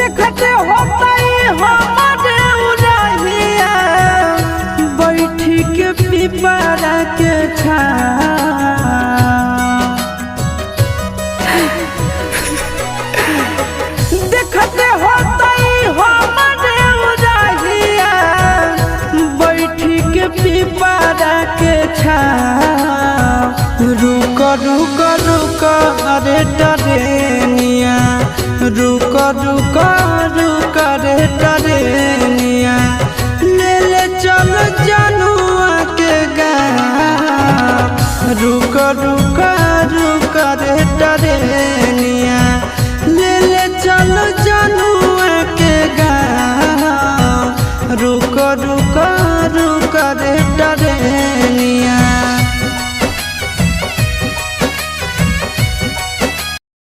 देखते होता हमारे उड़हिया बैठी के पिपरा के देखते होता हमारे उड़हिया बैठी के पिपरा के रुक रुक रुक अरे टरेनिया रुक रुक रुक रे टरेनिया ले ले चल जनुआ के गाँव रुक रुक रुक रे टरेनिया।